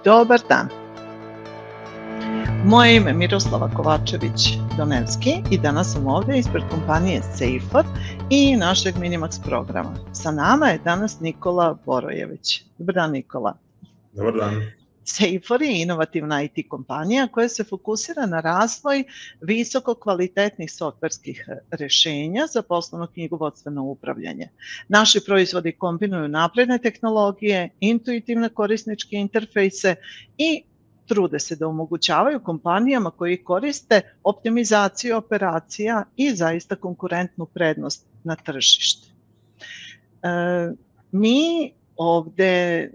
Dobar dan. Moje ime je Miroslava Kovačević-Donevski i danas sam ovdje ispred kompanije Seifor i našeg Minimax programa. Sa nama je danas Nikola Borojević. Dobar dan, Nikola. Dobar dan. Seifor je inovativna IT kompanija koja se fokusira na razvoj visoko kvalitetnih softverskih rješenja za poslovno knjigovodstveno upravljanje. Naši proizvodi kombinuju napredne tehnologije, intuitivne korisničke interfejse i trude se da omogućavaju kompanijama koji koriste optimizaciju operacija i zaista konkurentnu prednost na tržištu. Mi ovdje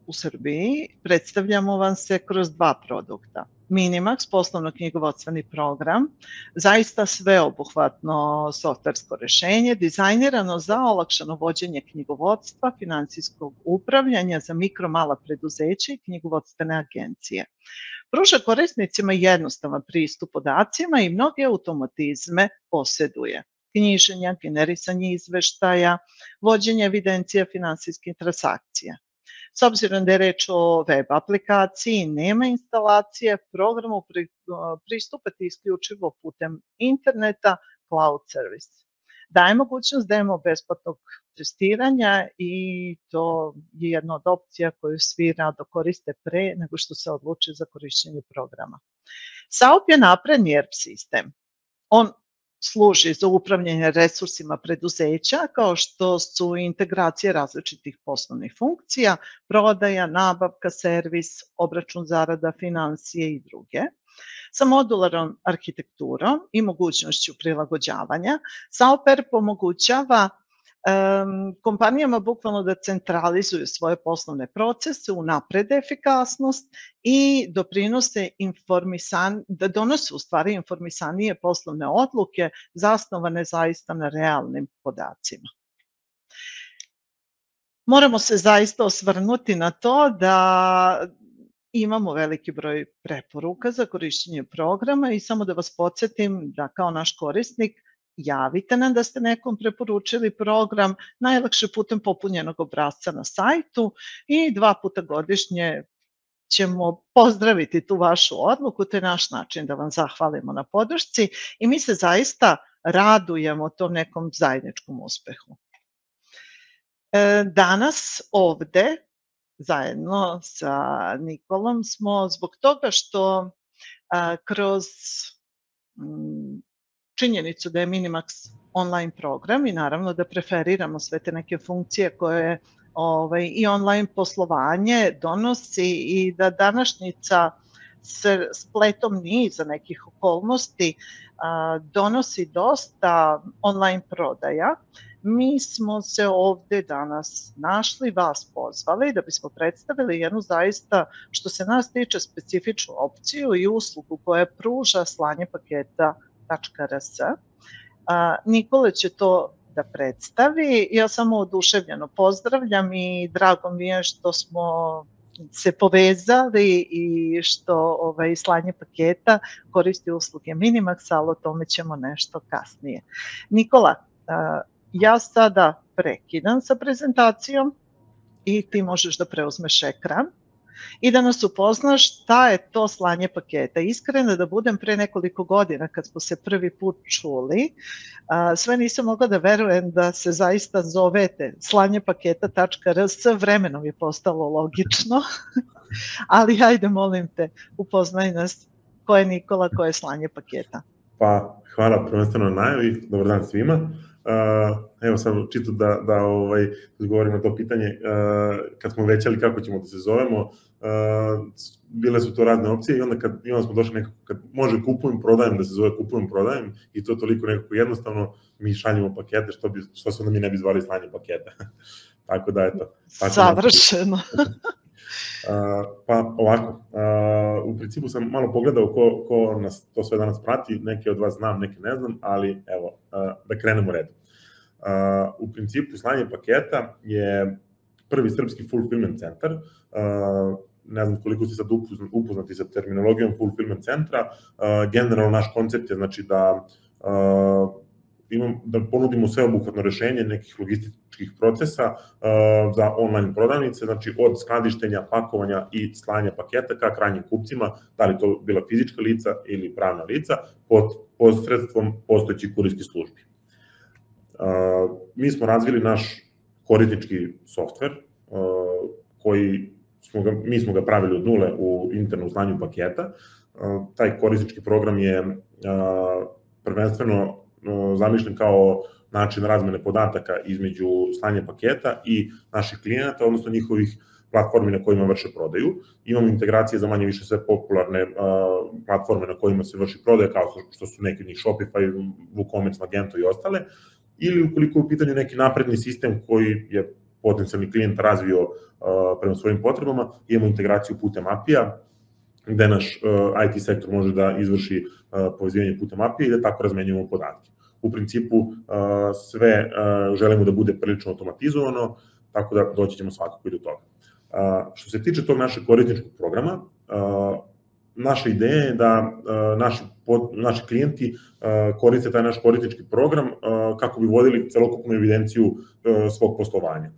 u Srbiji predstavljamo vam se kroz dva produkta. Minimax, poslovno knjigovodstveni program, zaista sveobuhvatno softversko rješenje, dizajnirano za olakšano vođenje knjigovodstva, financijskog upravljanja za mikro, mala preduzeća i knjigovodstvene agencije. Pruža korisnicima jednostavan pristup podacima i mnoge automatizme posjeduje. Knjiženja, generisanje izveštaja, vođenje evidencija finansijskih transakcija. S obzirom da je reč o web aplikaciji, nema instalacije, programu pristupati isključivo putem interneta, cloud service. Daje mogućnost demo besplatnog testiranja i to je jedna od opcija koju svi rado koriste pre nego što se odluče za korištenje programa. SAOP je napredni ERP sistem. On služi za upravljanje resursima preduzeća kao što su integracije različitih poslovnih funkcija, prodaja, nabavka, servis, obračun zarada, financije i druge. Sa modularnom arhitekturom i mogućnošću prilagođavanja, SAOP ERP omogućava kompanijama bukvalno da centralizuju svoje poslovne procese, unaprede efikasnost i da donose u stvari informisanije poslovne odluke zasnovane zaista na realnim podacima. Moramo se zaista osvrnuti na to da imamo veliki broj preporuka za korištenje programa i samo da vas podsjetim da kao naš korisnik javite nam da ste nekom preporučili program, najlakše putem popunjenog obrasca na sajtu i 2 puta godišnje ćemo pozdraviti tu vašu odluku, to je naš način da vam zahvalimo na podršci i mi se zaista radujemo tom nekom zajedničkom uspehu. Danas ovde zajedno sa Nikolom smo zbog toga što kroz činjenicu da je Minimax online program i naravno da preferiramo sve te neke funkcije koje i online poslovanje donosi i da današnjica se spletom niza nekih okolnosti donosi dosta online prodaja. Mi smo se ovde danas našli, vas pozvali da bismo predstavili jednu zaista, što se nas tiče, specifičnu opciju i uslugu koja pruža slanje paketa.rs. Nikola će to da predstavi. Ja samo oduševljeno pozdravljam i drago mi je što smo se povezali i što slanje paketa koristi usluge Minimaxa, ali o tome ćemo nešto kasnije. Nikola, ja sada prekidam sa prezentacijom i ti možeš da preuzmeš ekran i da nas upoznaš šta je to slanje paketa. Iskreno da budem, pre nekoliko godina kad smo se prvi put čuli, sve nisam mogla da verujem da se zaista zovete slanje paketa.rs, vremenom je postalo logično, ali hajde molim te, upoznaj nas ko je Nikola, ko je slanje paketa. Pa, hvala prvenstveno na najavi, dobar dan svima. Evo sad čisto da odgovorim na to pitanje, kad smo većali kako ćemo da se zovemo, bile su to razne opcije i onda smo došli nekako, kad može kupujem, prodajem, da se zove kupujem, prodajem i to toliko nekako jednostavno, mi šaljemo pakete, što se onda mi ne bi zvali slanje paketa. Tako da, eto. Savršeno. Pa ovako, u principu sam malo pogledao ko nas to sve danas prati, neke od vas znam, neke ne znam, ali evo, da krenemo redom. U principu slanje paketa je prvi srpski fulfillment centar, ne znam koliko ste sad upoznati sa terminologijom fulfillment centra, generalno naš koncept je znači da da ponudimo sveobuhvatno rešenje nekih logističkih procesa za online prodavnice, znači od skladištenja, pakovanja i slanja paketa ka krajnjim kupcima, da li to bila fizička lica ili pravna lica, pod posredstvom postojećih kurirskih službi. Mi smo razvili naš korisnički softver, mi smo ga pravili od nule u internom slanju paketa. Taj korisnički program je prvenstveno zamišljen kao način razmene podataka između slanja paketa i naših klijenata, odnosno njihovih platformi na kojima vrše prodaju. Imamo integracije za manje više sve popularne platforme na kojima se vrši prodaja, kao što su neki od njih Shopify, WooCommerce, Magento i ostale, ili ukoliko je u pitanju neki napredni sistem koji je potencijalni klijent razvio prema svojim potrebama, imamo integraciju putem API-a, gde naš IT sektor može da izvrši povezivanje putem API i da tako razmenjujemo podatke. U principu sve želimo da bude prilično automatizovano, tako da doći ćemo svakako i do toga. Što se tiče tog našeg korisničkog programa, naša ideja je da naši klijenti koriste taj naš korisnički program kako bi vodili celokupnu evidenciju svog poslovanja,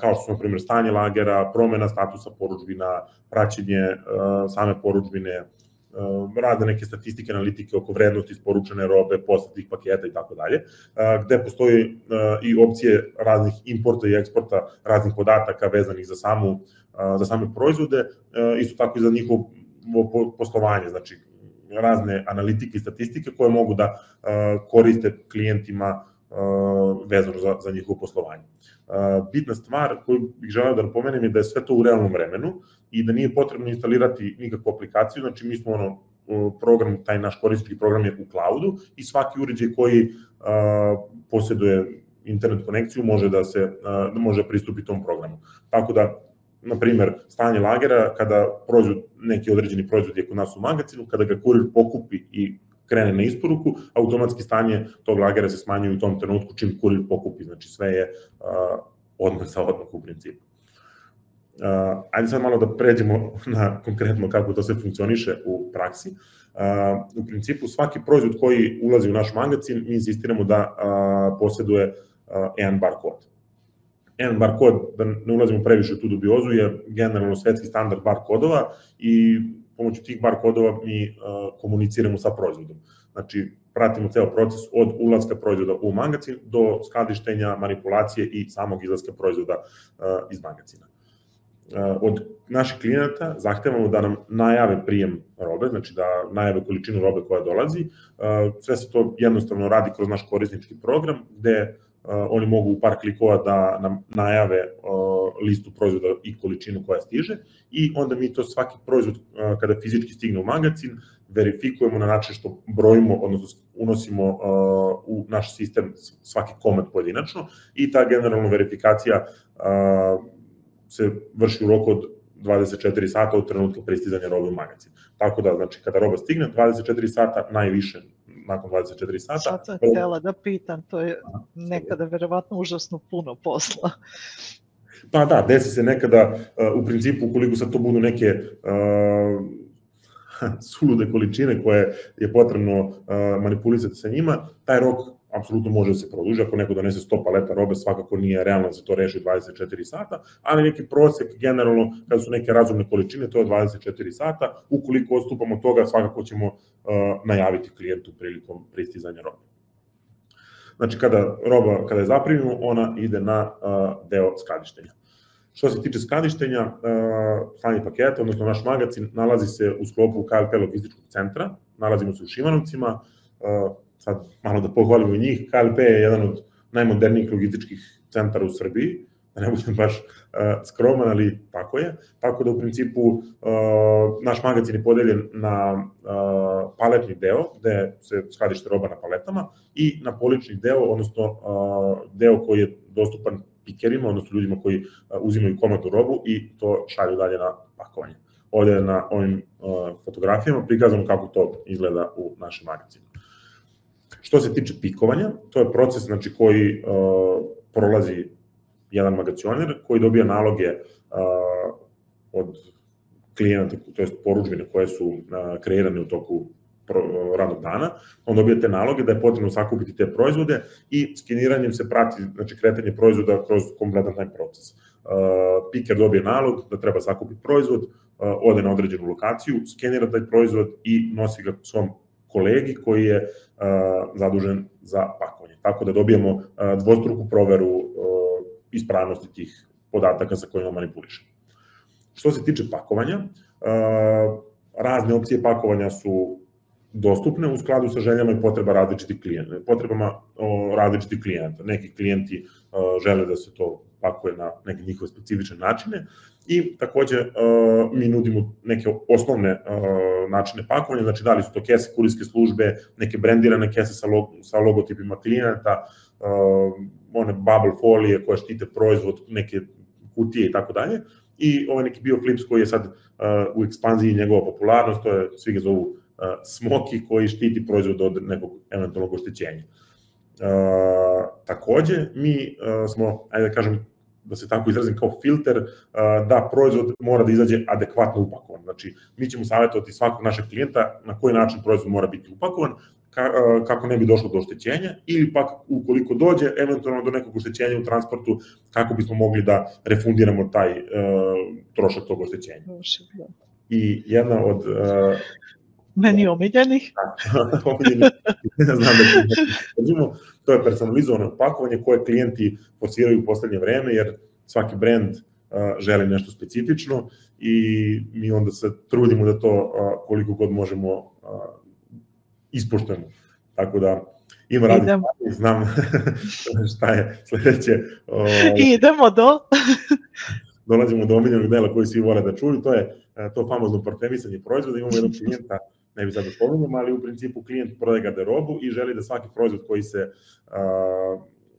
kao što su, na primjer, stanje lagera, promena statusa poručbina, praćenje same poručbine, razne neke statistike, analitike oko vrednosti isporučene robe, poslatih paketa i tako dalje, gde postoji i opcije raznih importa i eksporta raznih podataka vezanih za same proizvode, isto tako i za njihovo poslovanje, znači razne analitike i statistike koje mogu da koriste klijentima vezano za njihovo poslovanje. Bitna stvar koju bih želeo da napomenem je da je sve to u realnom vremenu i da nije potrebno instalirati nikakvu aplikaciju, znači mi smo program, taj naš korisnički program je u cloudu i svaki uređaj koji posjeduje internet konekciju može pristupi tom programu. Tako da, na primer, stanje lagera, kada prođu neki određeni proizvod je kod nas u magazinu, kada ga kurir pokupi i krene na isporuku, automatski stanje tog lagera se smanjuje u tom trenutku čim kurir pokupi, znači sve je odmah za odmah u principu. Ajde sad malo da pređemo na konkretno kako to sve funkcioniše u praksi. U principu svaki proizvod koji ulazi u naš magazin, mi insistiramo da posjeduje jedan bar kod. Jedan bar kod, da ne ulazimo previše u tu dubiozu, je generalno svetski standard bar kodova i pomoću tih bar kodova mi komuniciramo sa proizvodom. Znači, pratimo ceo proces od ulaska proizvoda u magazin do skladištenja, manipulacije i samog izlaska proizvoda iz magazina. Od naših klijenata zahtevamo da nam najave prijem robe, znači da najave količinu robe koja dolazi. Sve se to jednostavno radi kroz naš korisnički program, gde oni mogu u par klikova da nam najave listu proizvoda i količinu koja stiže i onda mi to svaki proizvod kada fizički stigne u magazin verifikujemo na način što brojimo, odnosno unosimo u naš sistem svaki komad pojedinačno i ta generalna verifikacija se vrši u roku od 24 sata od trenutka pristizanja robe u magazin. Tako da, znači, kada roba stigne, 24 sata, najviše nakon 24 sata. Sad sam htjela da pitam, to je nekada verovatno užasno puno posla. Pa da, desi se nekada, u principu, ukoliko sad to budu neke sulude količine koje je potrebno manipulisati sa njima, taj rok apsolutno može da se produži. Ako neko donese 100 paleta robe, svakako nije realno da se to reši 24 sata, ali neki prosek, generalno, kada su neke razumne količine, to je 24 sata. Ukoliko odstupamo od toga, svakako ćemo najaviti klijentu prilikom pristizanja robe. Znači, kada je zaprimimo, ona ide na deo skladištenja. Što se tiče skladištenja, slanje paketa, odnosno naš magazin, nalazi se u sklopu KLP logističkog centra, nalazimo se u Šimanovcima, sad malo da pohvalimo i njih, KLP je jedan od najmodernijih logističkih centara u Srbiji, da ne budem baš skroman, ali tako je. Tako da u principu naš magazin je podeljen na paletni deo, gde se skladište roba na paletama, i na polični deo, odnosno deo koji je dostupan pikerima, odnosno ljudima koji uzimaju komandnu robu i to šalju dalje na pakovanje. Ovdje na ovim fotografijama prikazano kako to izgleda u našem magazinu. Što se tiče pikovanja, to je proces, znači, koji prolazi jedan magacioner koji dobija naloge od klijenata, to jest poručbine koje su kreirane u toku radnog dana, on dobije te naloge da je potrebno sakupiti te proizvode i skeniranjem se prati, znači, kretanje proizvoda kroz kompletan taj proces. Piker dobije nalog da treba sakupiti proizvod, ode na određenu lokaciju, skenira taj proizvod i nosi ga svom kolegi koji je zadužen za pakovanje. Tako da dobijemo dvostruku proveru ispravnosti tih podataka sa kojima manipulišemo. Što se tiče pakovanja, razne opcije pakovanja su dostupne u skladu sa željama i potrebama različitih klijenta. Neki klijenti žele da se to pakuje na neke njihove specifične načine i takođe mi nudimo neke osnovne načine pakovanja, znači da li su to kese kurirske službe, neke brendirane kese sa logotipima klijenata, one bubble folije koje štite proizvod, neke kutije i tako dalje. I ovaj neki BioFlips koji je sad u ekspanziji njegova popularnost, to je, svi ga zovu Smoky, koji štiti proizvod od nekog eventualnog oštećenja. Takođe, mi smo, ajde da kažem, da se tako izrazim, kao filter, da proizvod mora da izađe adekvatno upakovan. Znači, mi ćemo savjetovati svakog našeg klijenta na koji način proizvod mora biti upakovan, kako ne bi došlo do oštećenja, ili pak ukoliko dođe eventualno do nekog oštećenja u transportu, kako bismo mogli da refundiramo taj trošak tog oštećenja. I jedna od... Meni omiljenih. Znam da to je personalizovano pakovanje koje klijenti forsiraju u poslednje vreme, jer svaki brend želi nešto specifično i mi onda se trudimo da to koliko god možemo ispoštujemo. Tako da ima različite, znam šta je sledeće. Idemo dolazimo do omiljenog dela koji svi vole da čuju, to je to famozno parfemisanje proizvoda. Imamo jednog klijenta, ne bi sad da spominjem, ali u principu klijent prodaje garderobu i želi da svaki proizvod koji se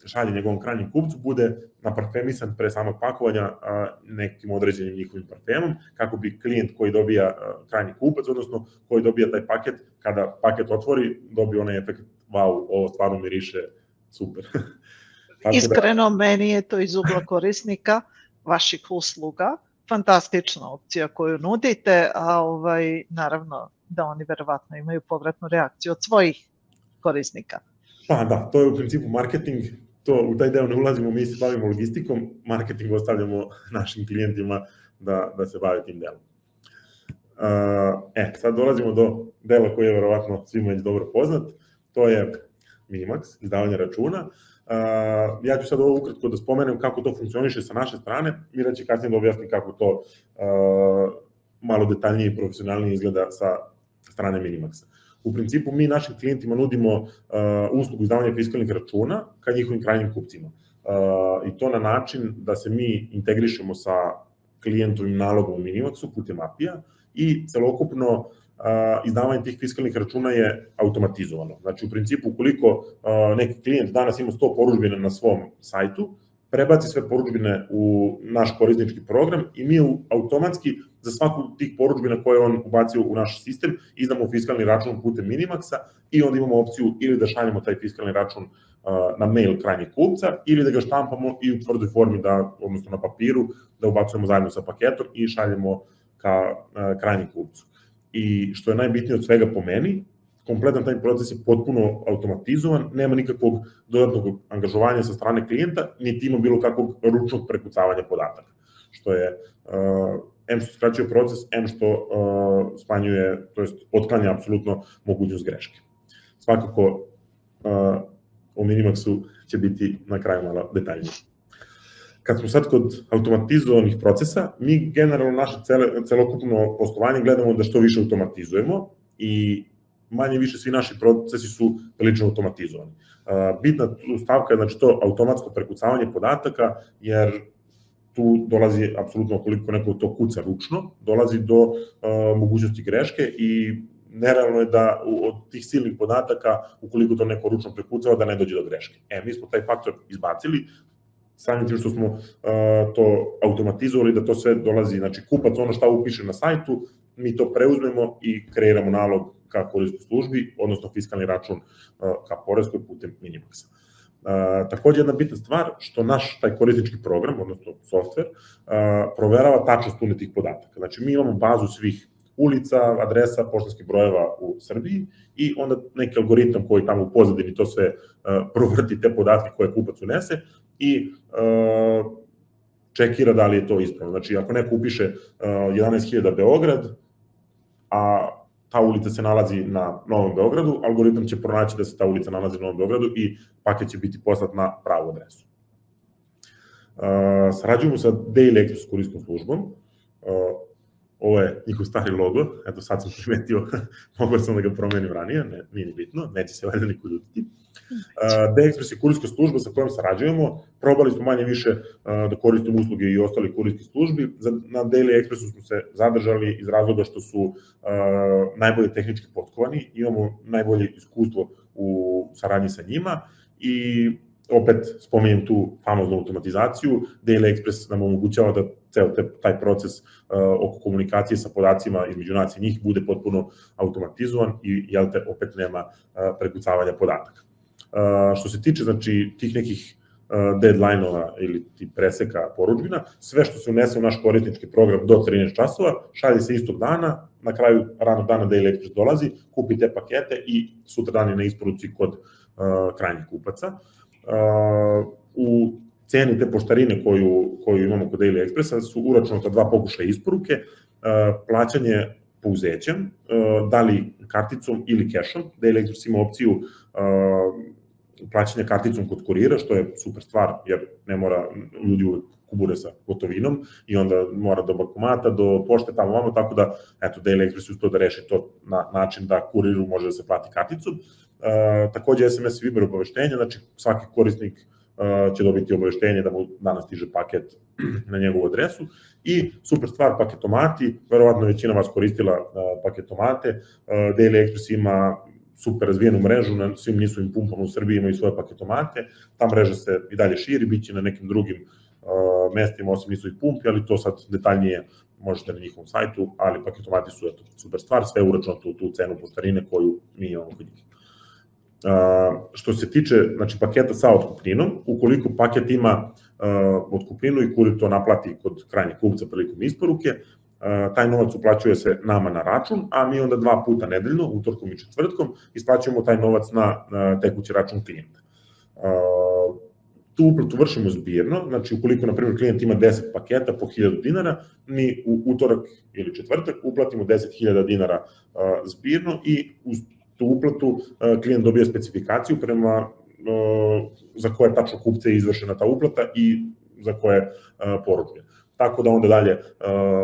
šalje njegovom krajnjem kupcu bude naparfemisan pre samog pakovanja nekim određenim njihovim parfemom, kako bi klijent koji dobija krajnji kupac, odnosno koji dobija taj paket, kada paket otvori, dobije onaj efekt, wow, ovo stvarno miriše super. Iskreno, meni je to iz ugla korisnika vaših usluga fantastična opcija koju nudite, a naravno da oni verovatno imaju povratnu reakciju od svojih korisnika. Pa da, to je u principu marketing, u taj deo ne ulazimo, mi se bavimo logistikom, marketing ostavljamo našim klijentima da se bave tim delom. Sad dolazimo do dela koji je verovatno svima već dobro poznat, to je Minimax, izdavanje računa. Ja ću sad ovo ukratko da spomenem kako to funkcioniše sa naše strane, Mira će kasnije da objasni kako to malo detaljnije i profesionalnije izgleda sa strane Minimaxa. U principu mi našim klijentima nudimo uslugu izdavanja fiskalnih računa ka njihovim krajnjim kupcima. I to na način da se mi integrišemo sa klijentovim nalogom u Minimaxu putem API-a i celokupno izdavanje tih fiskalnih računa je automatizovano. Znači, u principu, ukoliko neki klijent danas ima 100 porudžbina na svom sajtu, prebaci sve porudžbine u naš korisnički program i mi automatski za svaku tih porudžbina koje on ubacio u naš sistem izdamo fiskalni račun putem Minimaxa i onda imamo opciju ili da šaljemo taj fiskalni račun na mail krajnjeg kupca ili da ga štampamo i u tvrdoj formi, odnosno na papiru, da ubacujemo zajedno sa paketom i šaljemo ka krajnjem kupcu. I što je najbitnije od svega po meni, kompletan taj proces je potpuno automatizovan, nema nikakvog dodatnog angažovanja sa strane klijenta, niti ima bilo kakvog ručnog prekucavanja podataka. Što je, em što skraćuje proces, em što smanjuje, to jest otklanja apsolutno mogućnost greške. Svakako, o Minimaxu će biti na kraju malo detaljnije. Kad smo sad kod automatizovanih procesa, mi generalno naše celokupno poslovanje gledamo da što više automatizujemo i manje više svi naši procesi su prilično automatizovani. Bitna stavka je znači to automatsko prekucavanje podataka, jer tu dolazi apsolutno koliko neko to kuca ručno, dolazi do mogućnosti greške i nerealno je da od tih silnih podataka, ukoliko to neko ručno prekucava, da ne dođe do greške. Mi smo taj faktor izbacili, samim tim što smo to automatizovali, da to sve dolazi, znači kupac ono šta upiše na sajtu, mi to preuzmemo i kreiramo nalog ka poreskoj službi, odnosno fiskalni račun ka poreskoj putem Minimaxa. Takođe jedna bitna stvar, što naš taj korisnički program, odnosno softver, proverava tačnost unetih podataka. Znači mi imamo bazu svih ulica, adresa, poštanskih brojeva u Srbiji i onda neki algoritam koji tamo u pozadini to sve provrti te podatke koje kupac unese i čekira da li je to ispravno. Znači, ako neko upiše 11.000 Beograd, a ta ulica se nalazi na Novom Beogradu, algoritam će pronaći da se ta ulica nalazi na Novom Beogradu i paket će biti poslat na pravu adresu. Sarađujemo sa Daily Express kurijskom službom. Ovo je njihov stari logo, eto sad sam primetio, mogao sam da ga promenim ranije, nije ni bitno, neće se valjda niko ljutiti. Daily Express je kurijska služba sa kojom sarađujemo, probali smo manje više da koristimo usluge i ostalih kurijskih službi. Na Daily Expressu smo se zadržali iz razloga što su najbolje tehnički potkovani, imamo najbolje iskustvo u saradnji sa njima i opet spominjem tu famoznu automatizaciju. Daily Express nam omogućava da ceo taj proces oko komunikacije sa podacima između nas i njih bude potpuno automatizovan i opet nema prekucavanja podataka. Što se tiče tih nekih deadline-ova ili preseka porudžbina, sve što se unese u naš korisnički program do 13 časova, šalje se istog dana, na kraju radnog dana Daily Express dolazi, kupi te pakete i sutra dan je na isporuci kod krajnjih kupaca. U ceni te poštarine koju imamo kod Daily Expressa su uračunata 2 pokušaja isporuke, plaćanje pouzećem, da li karticom ili kešom. Daily Express ima opciju plaćanja karticom kod kurira, što je super stvar, jer ne mora ljudi uvek kubure sa gotovinom i onda mora do bankomata, do pošte, tamo vamo, tako da, eto, Daily Express uspio da reši to na način da kuriru može da se plati karticom. Takođe, SMS i Viber obaveštenja, znači svaki korisnik će dobiti obaveštenje da mu danas stiže paket na njegovu adresu i super stvar, paketomati, verovatno većina vas koristila paketomate, Daily Express ima super razvijenu mrežu, na svim njihovim pumpama u Srbiji imaju svoje paketomate, ta mreža se i dalje širi, bit će na nekim drugim mestima osim njihovih pumpi, ali to sad detaljnije možete na njihovom sajtu, ali paketomati su super stvar, sve uračunato u tu cenu poštarine koju mi imamo kod njih. Što se tiče paketa sa otkuplinom, ukoliko paket ima otkupninu i kurir to naplati kod krajnjeg kupca prilikom isporuke, taj novac uplaćuje se nama na račun, a mi onda 2 puta nedeljno, utorkom i četvrtkom, isplaćujemo taj novac na tekući račun klijenta. Tu uplatu vršimo zbirno, znači ukoliko, na primjer, klijent ima 10 paketa po 1000 dinara, mi u utorak ili četvrtak uplatimo 10.000 dinara zbirno i uz tu uplatu klijent dobija specifikaciju za koje tačno kupce je izvršena ta uplata i za koje porudžbe. Tako da onda dalje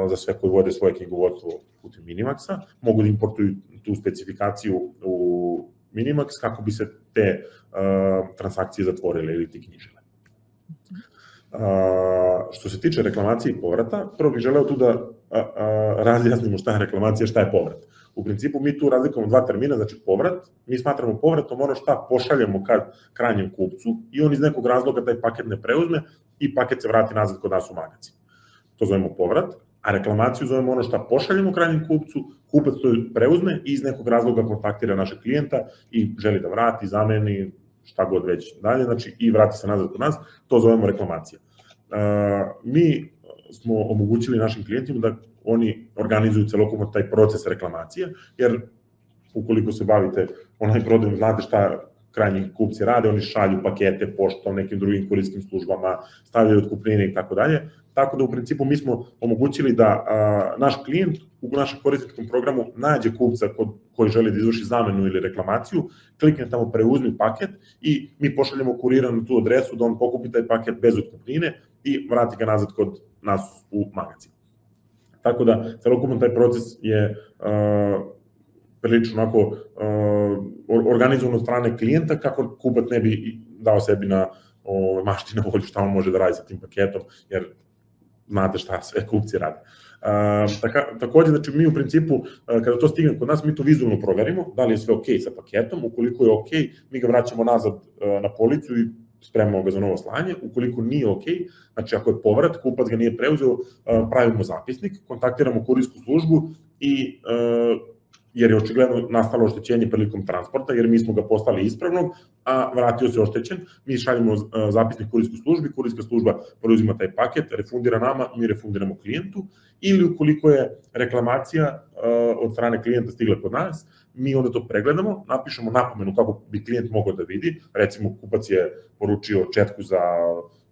za sve koji vode svoje knjigovodstvo putem Minimaxa mogu da importuju tu specifikaciju u Minimax kako bi se te transakcije zatvorile ili ti knjižile. Što se tiče reklamacije i povrata, prvo bih želeo tu da razjasnimo šta je reklamacija, šta je povrat. U principu mi tu razlikujemo 2 termina, znači povrat, mi smatramo povratom ono šta pošaljemo krajnjem kupcu i on iz nekog razloga taj paket ne preuzme i paket se vrati nazad kod nas u magazin. To zovemo povrat, a reklamaciju zovemo ono šta pošaljemo krajnjem kupcu, kupac to preuzme i iz nekog razloga kontaktira našeg klijenta i želi da vrati, zameni, šta god već dalje, znači i vrati se nazad kod nas, to zovemo reklamacija. Mi smo omogućili našim klijentima da oni organizuju celokupan taj proces reklamacije, jer ukoliko se bavite online prodajom, znate šta krajnji kupci rade, oni šalju pakete poštom, nekim drugim kurijskim službama, stavljaju otkupnine i tako dalje. Tako da u principu mi smo omogućili da naš klijent u našem korisničkom programu nađe kupca koji želi da izvrši zamenu ili reklamaciju, klikne tamo preuzmi paket i mi pošaljemo kurira na tu adresu da on pokupi taj paket bez otkupnine i vrati ga nazad kod nas u magazin. Tako da celokupan taj proces je prilično onako organizovan od strane klijenta kako kupac ne bi dao sebi na mašti na volju šta on može da radi sa tim paketom, jer znate šta sve kupci rade. Takođe, znači mi u principu, kada to stigne kod nas, mi to vizualno proverimo, da li je sve ok sa paketom, ukoliko je ok, mi ga vraćamo nazad na policu i spremamo ga za novo slanje, ukoliko nije ok, znači ako je povrat, kupac ga nije preuzeo, pravimo zapisnik, kontaktiramo kurijsku službu i jer je očigledno nastalo oštećenje prilikom transporta, jer mi smo ga poslali ispravnog, a vratio se oštećen, mi šaljemo zapisnik kurirskoj službi, kurirska služba preuzima taj paket, refundira nama, mi refundiramo klijentu, ili ukoliko je reklamacija od strane klijenta stigla kod nas, mi onda to pregledamo, napišemo napomenu kako bi klijent mogao da vidi, recimo kupac je poručio četku za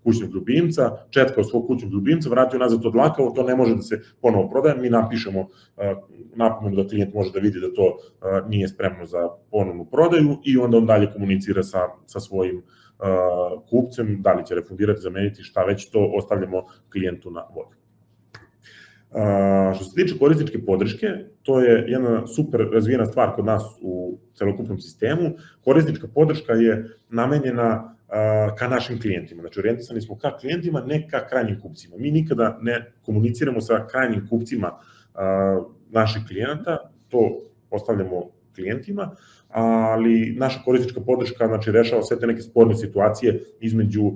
kućnog ljubimca, četkao svog kućnog ljubimca, vratio nazad odlakao, to ne može da se ponovo prodaje, mi napišemo napomenu da klijent može da vidi da to nije spremno za ponovnu prodaju i onda on dalje komunicira sa svojim kupcem, da li će refundirati, zameniti, šta već, to ostavljamo klijentu na vodu. Što se tiče korisničke podrške, to je jedna super razvijena stvar kod nas u celokupnom sistemu. Korisnička podrška je namenjena ka našim klijentima. Znači, orijentisani smo ka klijentima, ne ka krajnjim kupcima. Mi nikada ne komuniciramo sa krajnjim kupcima naših klijenata, to ostavljamo klijentima, ali naša korisnička podrška, znači, rešava sve te neke sporne situacije između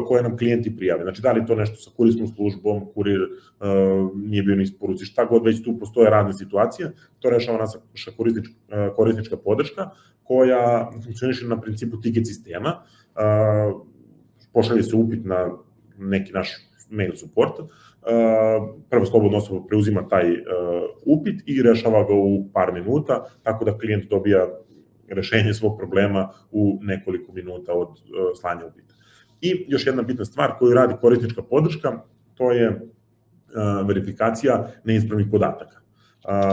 koje nam klijenti prijave. Znači, da li to nešto sa kurirskom službom, kurir nije bio na isporuci, šta god, već tu postoje razne situacije, to rešava naša korisnička podrška, koja funkcioniše na principu ticket sistema, pošalje se upit na neki naš mail support, prvo slobodna osoba preuzima taj upit i rešava ga u par minuta, tako da klijent dobija rešenje svog problema u nekoliko minuta od slanja upita. I još jedna bitna stvar koju radi korisnička podrška, to je verifikacija neispravnih podataka.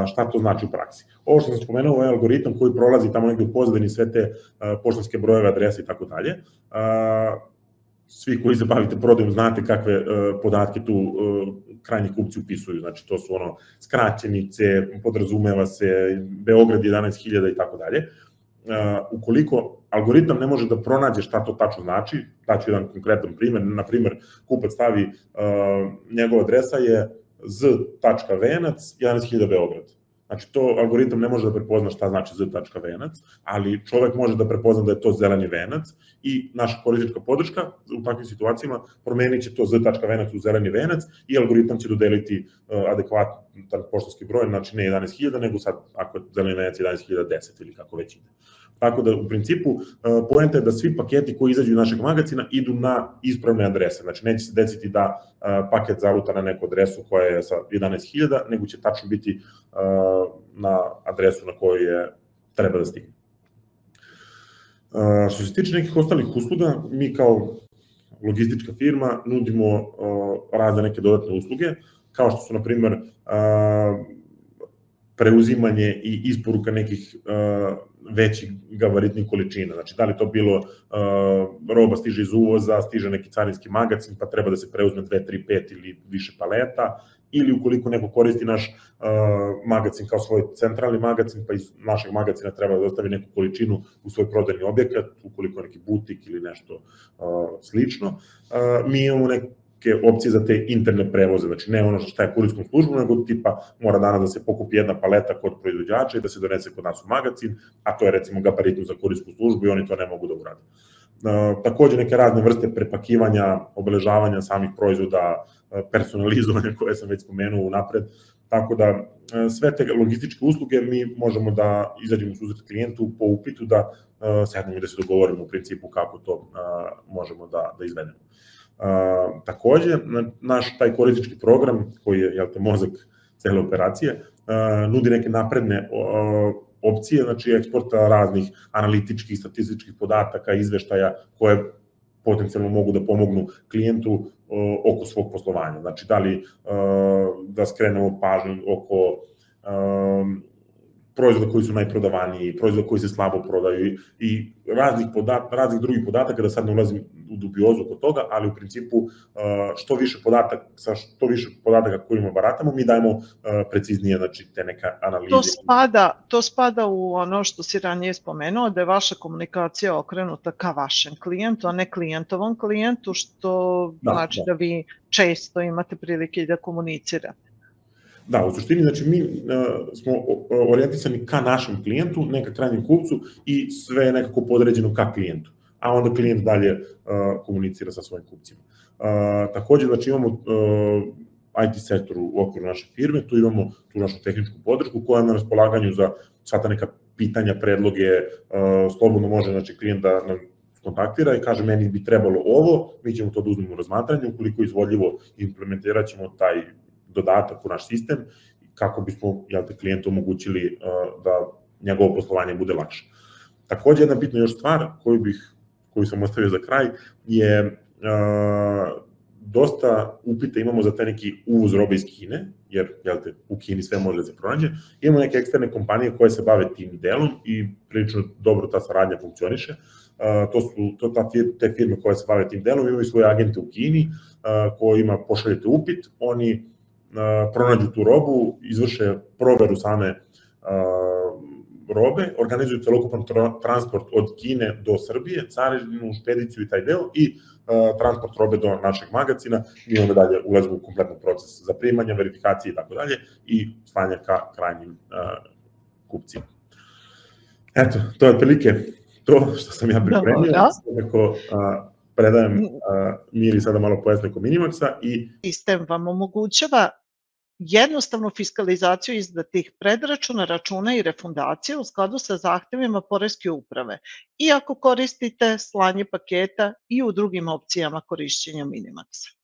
Šta to znači u praksi? Ovo što sam spomenuo je algoritam koji prolazi tamo negde u pozadini sve te poštanske brojeve, adrese i tako dalje. Svi koji se bavite prodajom znate kakve podatke tu krajnji kupci upisuju, znači to su skraćenice, podrazumeva se Beograd 11.000 i tako dalje. Ukoliko algoritam ne može da pronađe šta to tačno znači, daću jedan konkretan primer, na primer kupac stavi njegova adresa je z.venac 11.000 Beograd. Znači, to algoritam ne može da prepozna šta znači z.venac, ali čovek može da prepozna da je to zeleni venac i naša korisnička podrška u takvim situacijama promenit će to z.venac u zeleni venac i algoritam će dodeliti adekvatan poštanski broj, znači ne 11.000, nego sad ako je zeleni venac 11.010 ili kako već ide. Tako da, u principu, poenta je da svi paketi koji izađu iz našeg magazina idu na ispravne adrese. Znači, neće se desiti da paket zaluta na neku adresu koja je sa 11.000, nego će tačno biti na adresu na kojoj je treba da stigne. Što se tiče nekih ostalih usluga, mi kao logistička firma nudimo razne neke dodatne usluge, kao što su, na primer, preuzimanje i isporuka nekih većih gabaritnih količina. Znači, da li to bilo roba stiže iz uvoza, stiže neki carinski magacin, pa treba da se preuzme 2, 3, 5 ili više paleta, ili ukoliko neko koristi naš magacin kao svoj centralni magacin, pa iz našeg magacina treba da dostavi neku količinu u svoj prodajni objekat, ukoliko je neki butik ili nešto slično. Mi imamo neke opcije za te interne prevoze, znači ne ono što je kurirskom službom, nego tipa mora danas da se pokupi jedna paleta kod proizvođača i da se donese kod nas u magacin, a to je recimo gabaritno za kurirsku službu i oni to ne mogu da urade. Takođe neke razne vrste prepakivanja, obeležavanja samih proizvoda, personalizovanja koje sam već spomenuo unapred, tako da sve te logističke usluge mi možemo da izađemo u susret klijentu po upitu, da sednemo i da se dogovorimo u principu kako to možemo da izvedemo. Takođe, naš taj korisnički program, koji je mozak cele operacije, nudi neke napredne opcije, znači eksporta raznih analitičkih, statističkih podataka, izveštaja koje potencijalno mogu da pomognu klijentu oko svog poslovanja. Znači, da li da skrenemo pažnju oko proizvoda koji su najprodavaniji, proizvoda koji se slabo prodaju i raznih drugih podataka, da sad ne ulazim u dubiozu kod toga, ali u principu sa što više podataka kojima baratamo, mi dajemo preciznije, znači, te neke analize. To spada u ono što si ranije spomenuo, da je vaša komunikacija okrenuta ka vašem klijentu, a ne klijentovom klijentu, što znači da vi često imate prilike da komunicirate. Da, u suštini, znači, mi smo orijentisani ka našem klijentu, ne ka krajnjem kupcu i sve je nekako podređeno ka klijentu, a onda klijent dalje komunicira sa svojim kupcima. Takođe, znači, imamo IT sektoru u okviru naše firme, tu imamo tu našu tehničku podršku koja je na raspolaganju za sva ta neka pitanja, predloge, slobodno može znači, klijent da nam kontaktira i kaže meni bi trebalo ovo, mi ćemo to da uzmemo u razmatranje, ukoliko izvodljivo implementirat ćemo taj dodatak u naš sistem kako bismo klijentu omogućili da njegovo poslovanje bude lakše. Takođe, jedna bitna još stvar koju sam ostavio za kraj je dosta upita imamo za taj neki uvoz robe iz Kine, jer u Kini sve može da se pronađe. Imamo neke eksterne kompanije koje se bave tim delom i prilično dobro ta saradnja funkcioniše. Te firme koje se bave tim delom imaju svoje agente u Kini kojima pošaljete upit, oni pronađu tu robu, izvrše proveru same robe, organizuju celokupan transport od Kine do Srbije, carinu, špediciju i taj deo i transport robe do našeg magazina i onda dalje ulazimo u kompletan proces zaprimanja, verifikacije i tako dalje i slanja ka krajnjim kupcima. Eto, to je otprilike to što sam ja pripremio. Svakako predajem Miri sada malo pojasne oko Minimaxa i... Sistem vam omogućava jednostavnu fiskalizaciju izdatih predračuna, računa i refundacije u skladu sa zahtevima Poreske uprave, iako koristite slanje paketa i u drugim opcijama korišćenja Minimaxa.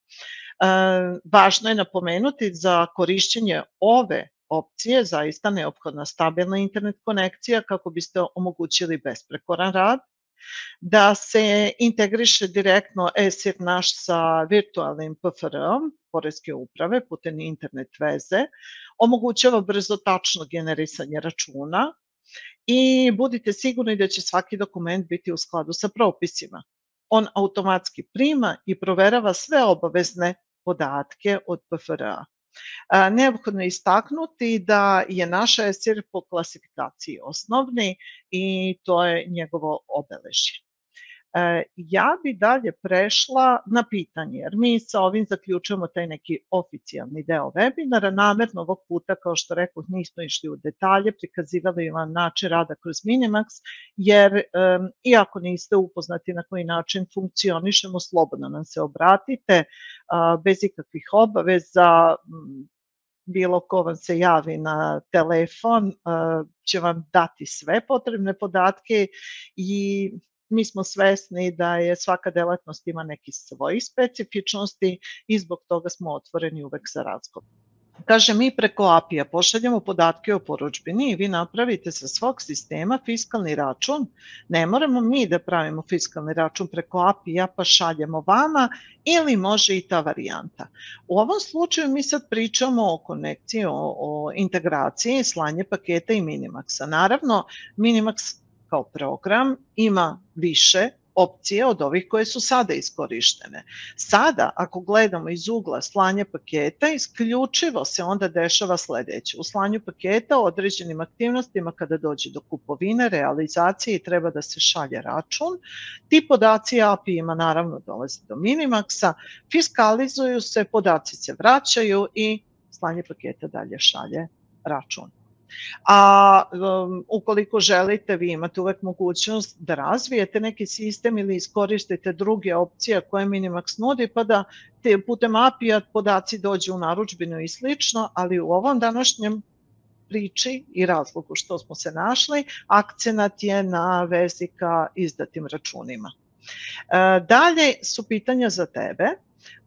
Važno je napomenuti za korišćenje ove opcije zaista neophodna stabilna internet konekcija kako biste omogućili besprekoran rad, da se integriše direktno e-SIR naš sa virtualnim PFR-om Poreske uprave putem internet veze, omogućava brzo tačno generisanje računa i budite sigurni da će svaki dokument biti u skladu sa propisima. On automatski prima i proverava sve obavezne podatke od PFR-a. Neophodno je istaknuti da je naš e-SIR po klasifikaciji osnovni i to je njegovo obeležje. Ja bi dalje prešla na pitanje, jer mi sa ovim zaključujemo taj neki oficijalni deo webinara. Namerno ovog puta, kao što rekoh, nismo išli u detalje, prikazivali vam način rada kroz Minimax, jer iako niste upoznati na koji način funkcionišemo, slobodno nam se obratite, bez ikakvih obaveza, bilo ko vam se javi na telefon će vam dati sve potrebne podatke i mi smo svesni da je svaka delatnost ima neki svojih specifičnosti i zbog toga smo otvoreni uvek za razgovor. Kaže, mi preko API-a pošaljamo podatke o porudžbini i vi napravite sa svog sistema fiskalni račun. Ne moramo mi da pravimo fiskalni račun preko API-a pa šaljemo vama ili može i ta varijanta. U ovom slučaju mi sad pričamo o konekciji, o integraciji, slanje paketa i Minimaxa. Naravno, Minimax kao program ima više opcije od ovih koje su sada iskorištene. Sada, ako gledamo iz ugla slanja paketa, isključivo se onda dešava sledeće. U slanju paketa određenim aktivnostima kada dođe do kupovine, realizacije i treba da se šalje račun, ti podaci API-ima naravno dolaze do Minimaxa, fiskalizuju se, podaci se vraćaju i slanje paketa dalje šalje račun. A ukoliko želite, vi imate uvek mogućnost da razvijete neki sistem ili iskoristite druge opcije koje Minimax nudi, pa da putem API-a podaci dođu u narudžbinu i slično, ali u ovom današnjem priči i razlogu što smo se našli, akcenat je na vezi ka izdatim računima. Dalje su pitanja za tebe.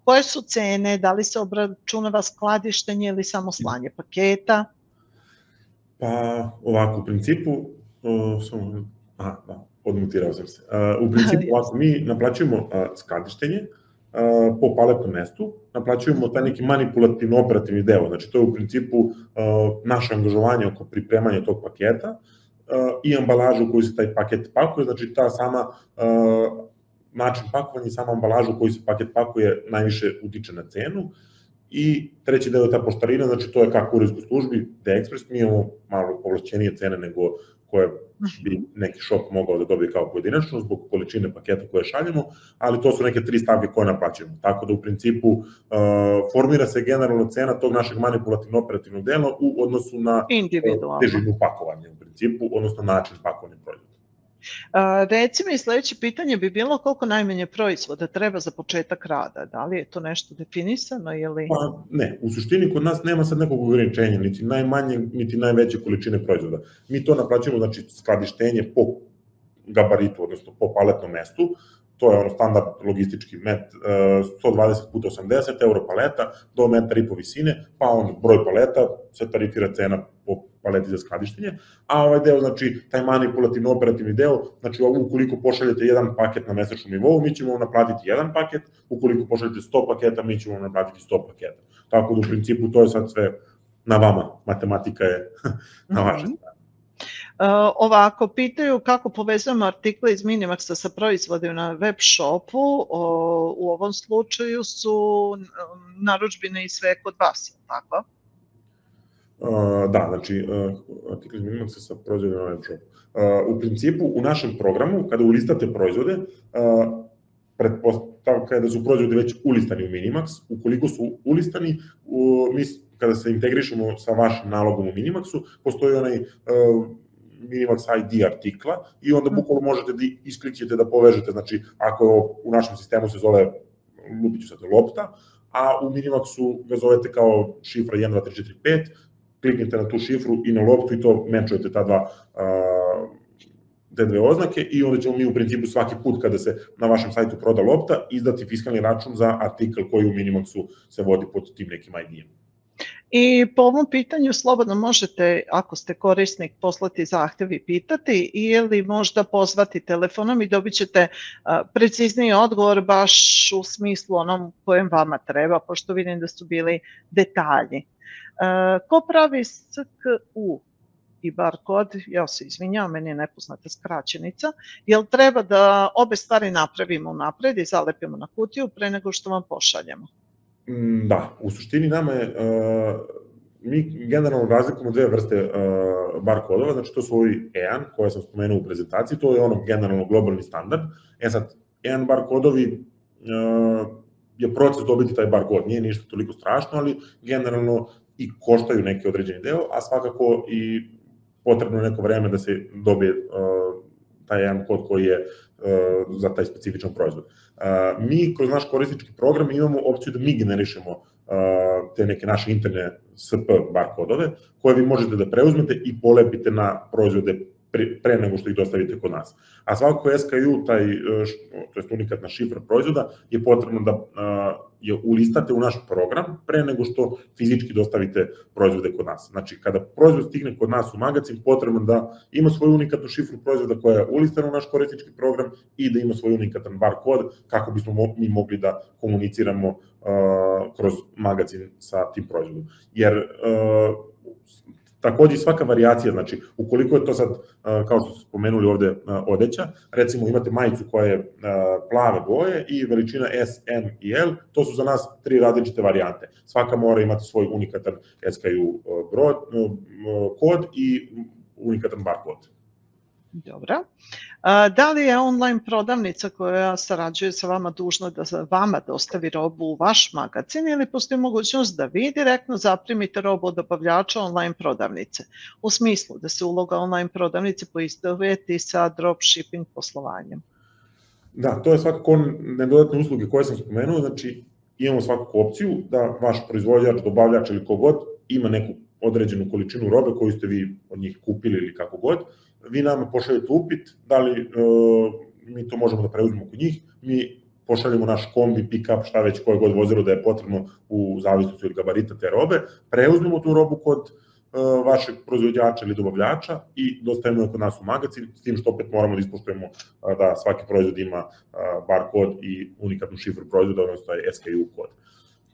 Koje su cene, da li se obračunava skladištenje ili samo slanje paketa? Pa ovako, u principu, odmutirao sam se, u principu ovako mi naplaćujemo skladištenje po paletnom mestu, naplaćujemo taj neki manipulativno operativni deo, znači to je u principu naše angažovanje oko pripremanja tog paketa i ambalažu u koju se taj paket pakuje, znači ta sama način pakovanja i sama ambalaža u koju se paket pakuje najviše utiče na cenu. I treći deo je ta poštarina, znači to je kako u kurirskoj službi, D-Express, mi imamo malo povlašćenije cene nego koje bi neki shop mogao da dobije kao pojedinačno zbog količine paketa koje šaljemo, ali to su neke 3 stavke koje naplaćujemo. Tako da u principu formira se generalna cena tog našeg manipulativno-operativnog dela u odnosu na težinu pakovanja u principu, odnosno način pakovanja proizvoda. Reci mi, sljedeće pitanje bi bilo koliko najmanje proizvoda treba za početak rada. Da li je to nešto definisano ili... Pa ne, u suštini kod nas nema sad nekog ograničenja, niti najmanje, niti najveće količine proizvoda. Mi to naplaćujemo, znači skladištenje po gabaritu, odnosno po paletnom mestu. To je ono standard logistički 120 puta 80 euro paleta do 1,5 m visine, pa on broj paleta se tarifira cena po paleti za skladištenje, a ovaj deo, znači taj manipulativno operativni deo, znači ukoliko pošaljete jedan paket na mesečnom nivou, mi ćemo vam naplatiti jedan paket, ukoliko pošaljete 100 paketa, mi ćemo vam naplatiti 100 paketa. Tako da u principu to je sad sve na vama, matematika je na vašoj strani. Ovako, pitaju kako povezujemo artikle iz Minimaxa sa proizvodima na web shopu, u ovom slučaju su narudžbine i sve kod vas, tako? Da, znači, artikle iz Minimaxa sa proizvodima na web shopu. U principu, u našem programu, kada ulistate proizvode, pretpostavka je da su proizvodi već ulistani u Minimax. Ukoliko su ulistani, mi kada se integrišemo sa vašim nalogom u Minimaxu, postoji onaj Minimax ID artikla i onda bukvalno možete da isklikćete da povežete, znači ako u našem sistemu se zove, lupiću sad, lopta, a u Minimaxu ga zovete kao šifra 1, 2, 3, 4, 5, kliknite na tu šifru i na loptu i to mečujete te dve oznake i onda ćemo mi u principu svaki put kada se na vašem sajtu proda lopta izdati fiskalni račun za artikl koji u Minimaxu se vodi pod tim nekim ID-em. I po ovom pitanju slobodno možete, ako ste korisnik, poslati zahtev i pitati ili možda pozvati telefonom i dobit ćete precizniji odgovor baš u smislu onom kojem vama treba, pošto vidim da su bili detalji. Ko pravi SKU i barkod, ja se izvinjavam, meni je nepoznata skraćenica, jel treba da obe stvari napravimo napred i zalepimo na kutiju pre nego što vam pošaljemo? Da, u suštini nama je, mi generalno razlikujemo dve vrste barkodova, znači to su ovi EAN koje sam spomenuo u prezentaciji, to je ono generalno globalni standard. Sad, EAN barkodovi je proces dobiti taj barkod, nije ništa toliko strašno, ali generalno i koštaju neki određeni deo, a svakako i potrebno je neko vreme da se dobije taj jedan kod koji je za taj specifičan proizvod. Mi kroz naš korisnički program imamo opciju da mi generišemo te neke naše interne SP barkodove koje vi možete da preuzmete i polepite na proizvode pre nego što ih dostavite kod nas. A svakako SKU, to je unikatna šifra proizvoda, je potrebno da je ulistate u naš program pre nego što fizički dostavite proizvode kod nas. Znači, kada proizvod stigne kod nas u magazin, potrebno da ima svoju unikatnu šifru proizvoda koja je ulistana u naš korisnički program i da ima svoj unikatan barkod kako bismo mi mogli da komuniciramo kroz magazin sa tim proizvodom. Jer takođe i svaka varijacija, znači ukoliko je to sad, kao što ste spomenuli ovde, odeća, recimo imate majicu koja je plave boje i veličina S, M i L, to su za nas 3 različite varijante. Svaka mora imati svoj unikatan SKU kod i unikatan barkod. Dobro. Da li je online prodavnica koja sarađuje sa vama dužna da vama dostavi robu u vaš magazin ili postoji mogućnost da vi direktno zaprimite robu od dobavljača online prodavnice? U smislu da se uloga online prodavnice poistoveti sa dropshipping poslovanjem. Da, to je svakako nedodatne usluge koje sam spomenuo, znači imamo svakako opciju da vaš proizvođač, dobavljač ili kogod ima neku određenu količinu robe koju ste vi od njih kupili ili kako god, vi nama pošaljete upit, da li mi to možemo da preuzmemo kod njih, mi pošaljemo naš kombi, pick-up, šta već koje god vozilo da je potrebno u zavisnosti od gabarita te robe, preuzmemo tu robu kod vašeg proizvođača ili dobavljača i dostavimo je kod nas u magazin, s tim što opet moramo da ispoštujemo da svaki proizvod ima barkod i unikatnu šifru proizvoda, odnosno SKU kod.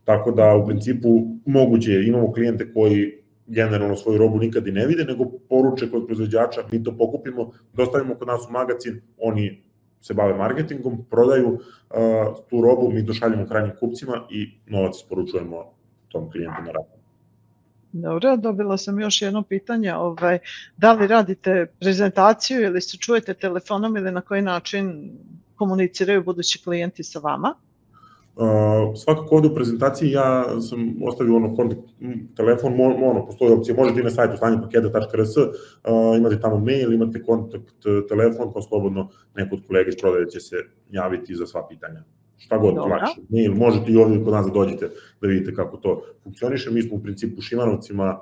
Tako da u principu moguće je, imamo klijente koji generalno svoju robu nikad i ne vide, nego poruče kod proizvođača, mi to pokupimo, dostavimo kod nas u magazin, oni se bave marketingom, prodaju tu robu, mi došaljemo krajnjim kupcima i novac isporučujemo tom klijentu na radu. Dobro, dobila sam još jedno pitanje, da li radite prezentaciju ili se čujete telefonom ili na koji način komuniciraju budući klijenti sa vama? Svakako ovde u prezentaciji ja sam ostavio kontakt telefon, postoji opcija, možete i na sajtu slanjepaketa.rs, imate tamo mail, imate kontakt telefon, pa slobodno neko od kolega iz prodaje će se javiti za sva pitanja. Šta god lakše, mail, možete i ovde kod nas da dođete da vidite kako to funkcioniše. Mi smo u principu u Šimanovcima,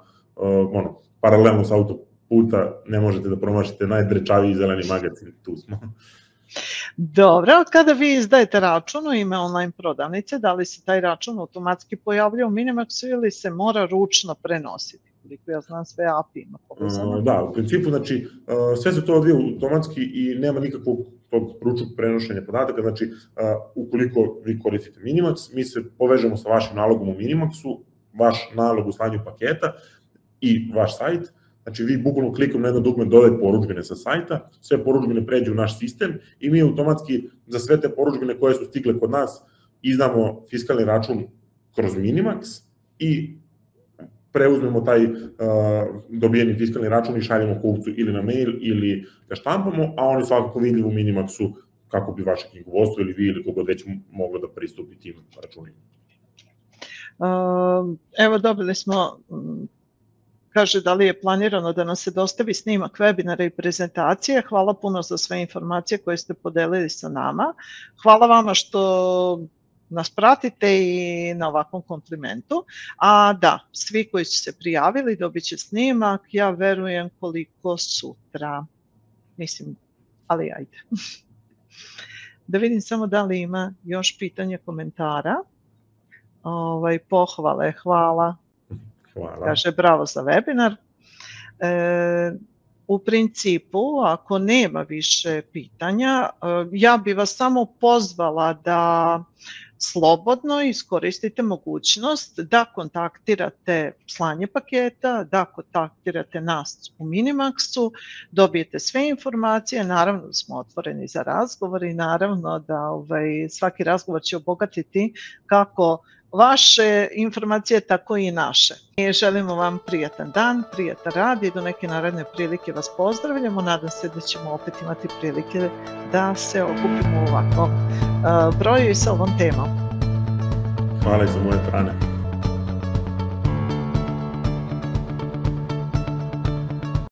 paralelno sa autoputa, ne možete da promašite najdrečaviji zeleni magazin, tu smo. Dobro, od kada vi izdajete račun u ime online prodavnice, da li se taj račun automatski pojavlja u Minimaxu ili se mora ručno prenositi? Koliko ja znam, sve API ima povezano. Da, u principu, znači, sve se to odvija automatski i nema nikakvog tog ručnog prenošenja podataka, znači, ukoliko vi koristite Minimax, mi se povežemo sa vašim nalogom u Minimaxu, vaš nalog u slanju paketa i vaš sajt. Znači, vi bukvalno klikom na jedno dugme dodaj porudžbine sa sajta, sve porudžbine pređu u naš sistem i mi automatski za sve te porudžbine koje su stigle kod nas izdamo fiskalni račun kroz Minimax i preuzmemo taj dobijeni fiskalni račun i šaljemo kupcu ili na mail ili ga štampamo, a oni svakako vidljivo u Minimaxu kako bi vaše knjigovodstvo ili vi ili kogod već moglo da pristupi tim računima. Evo, dobili smo... Kaže, da li je planirano da nam se dostavi snimak webinara i prezentacije. Hvala puno za sve informacije koje ste podelili sa nama. Hvala vama što nas pratite i na ovakvom komplimentu. A da, svi koji su se prijavili dobit će snimak, ja verujem koliko sutra. Mislim, ali ajde. Da vidim samo da li ima još pitanja, komentara. Pohvale, hvala. Hvala. Kaže, bravo za webinar. U principu, ako nema više pitanja, ja bih vas samo pozvala da slobodno iskoristite mogućnost da kontaktirate slanje paketa, da kontaktirate nas u Minimaxu, dobijete sve informacije, naravno da smo otvoreni za razgovor i naravno da svaki razgovor će obogatiti kako vaše informacije, tako i naše. I želimo vam prijatan dan, prijatan rad i do neke naredne prilike vas pozdravljamo. Nadam se da ćemo opet imati prilike da se okupimo u ovakvom broju i sa ovom temom. Hvala i za moje strane.